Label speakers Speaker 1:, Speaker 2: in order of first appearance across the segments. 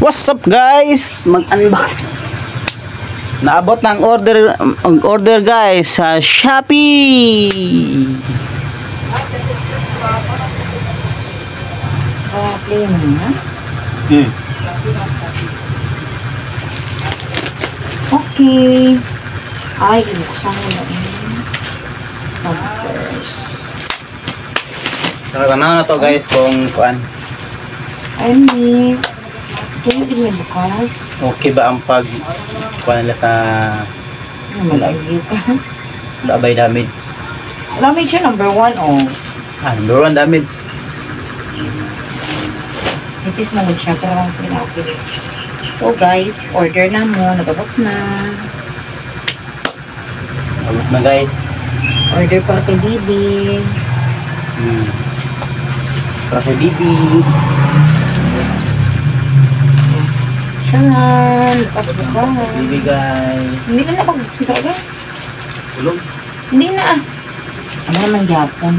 Speaker 1: What's up guys? Mag-unbox. Naabot ng order guys sa Shopee.
Speaker 2: Play mo na. Okay. Ay, buksan mo na
Speaker 1: Nakakanaw na to guys kung kuan.
Speaker 2: Ay, kaya din yung bukas.
Speaker 1: Okay ba ang pag kuan nila sa
Speaker 2: Malagay ka.
Speaker 1: labay damage?
Speaker 2: Damage siya number 1, oh.
Speaker 1: Number 1 damage.
Speaker 2: Itis mo siya, pero lang sa okay. So guys, order na mo. Nagabot na.
Speaker 1: Abot na guys.
Speaker 2: Order para kay Bibi.
Speaker 1: Para kay Bibi.
Speaker 2: Siyan. Lepas bukas.
Speaker 1: Bibi guys.
Speaker 2: Hindi ka na pagbuksin talaga.
Speaker 1: Tulog.
Speaker 2: Hindi na ah. Ano naman yapon?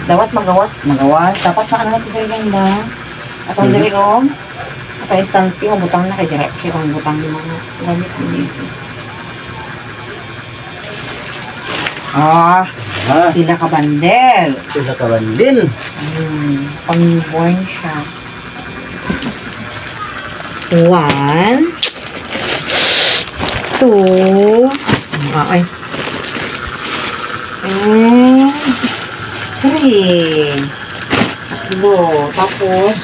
Speaker 2: Dapat magawas. Dapat sa ano natin talaga ba? At ang dali ko. At ang istante mo, butang na kay direct siya kung butang yung mga gamit mo dito. Sila ka bandel.
Speaker 1: Sila ka bandel.
Speaker 2: Pang newborn siya. 1 2 ay. And 3 tatlo. Tapos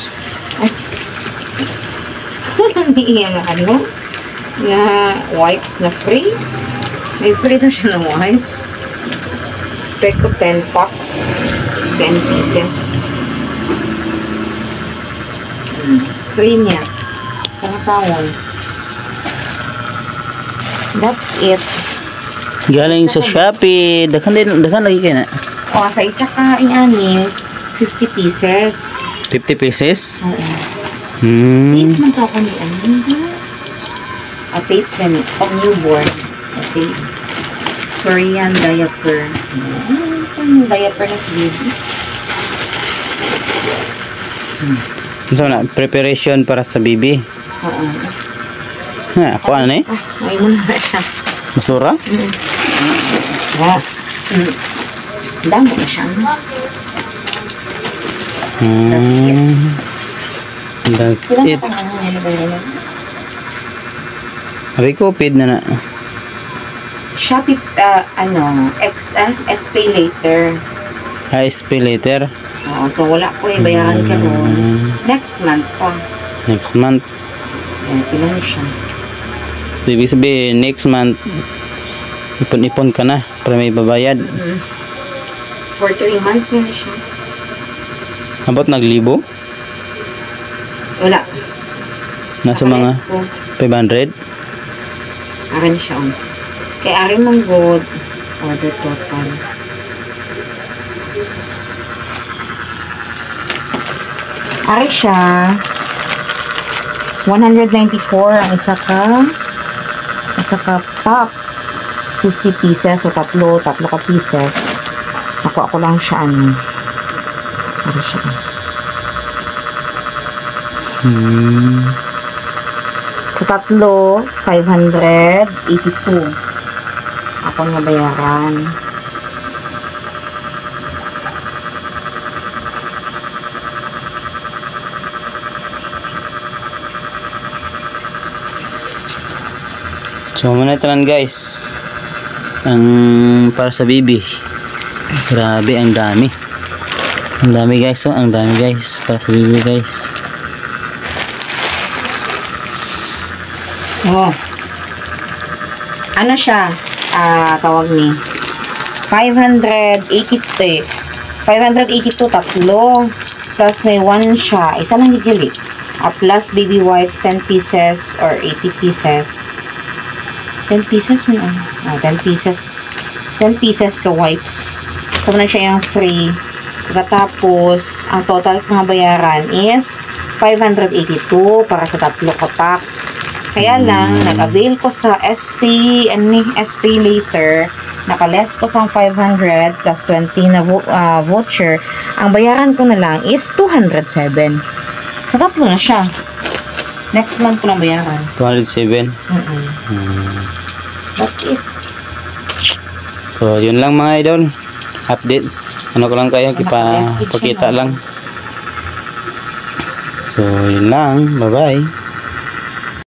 Speaker 2: ay hindi yan ano na wipes na free. May free na siya ng wipes. Expect ko 10 packs, 10 pieces. Free niya. Sa tawon. That's it.
Speaker 1: Galing sa Shopee. Dakan lagi kayo na.
Speaker 2: O, sa isa ka inani, 50 pieces.
Speaker 1: 50 pieces?
Speaker 2: Oo.
Speaker 1: Hmm.
Speaker 2: Tape man ka ni ano. Tape ka ni. Pang newborn. Tape. Korean diaper. Yung diaper na si baby.
Speaker 1: So na, preparation para sa baby.
Speaker 2: Oo.
Speaker 1: Ako ano eh?
Speaker 2: Ngayon mo na siya.
Speaker 1: Masura?
Speaker 2: Dami na siya.
Speaker 1: That's
Speaker 2: Sila
Speaker 1: it.
Speaker 2: na pang ano nilagay na.
Speaker 1: Abi ko, paid na na.
Speaker 2: Shopee, SPay later.
Speaker 1: SPay later.
Speaker 2: Oo, so wala ko eh, bayaran ka nun. Next month pa.
Speaker 1: Next month.
Speaker 2: Ayan, pilang siya.
Speaker 1: So, ibig sabihin, next month, ipon-ipon ka na para may babayad.
Speaker 2: For 3 months na siya.
Speaker 1: About naglibo?
Speaker 2: Wala.
Speaker 1: Nasa mga
Speaker 2: Ko.
Speaker 1: 500?
Speaker 2: Arin siya. Kaya arin mong good. Order total. Arin siya. 194 ang isa ka pack. 50 pieces. So, tatlo ka pieces. Ako lang siya ano. Arin siya. So, tatlo, 582. Ako nga bayaran.
Speaker 1: So, muna ito lang guys. Para sa baby. Grabe, ang dami. Ang dami guys. Oh, ang dami guys. Para sa baby guys.
Speaker 2: Oh. Ano siya? Tawag ni 582 tatlo plus may 1 siya isa lang higili plus baby wipes 10 pieces or 80 pieces 10 pieces mo 10 pieces ka wipes so na siya yung free tapos ang total na bayaran is 582 para sa tatlo ka pack. Kaya lang, nag-avail ko sa SPay later Naka-less ko sa 500 plus 20 na voucher. Ang bayaran ko na lang is 207. Sa tatlo na siya. Next month ko lang bayaran.
Speaker 1: 207.
Speaker 2: That's it.
Speaker 1: So, yun lang mga idol. Update. Ano ko lang kayo, pakita lang. So, yun lang. Bye-bye.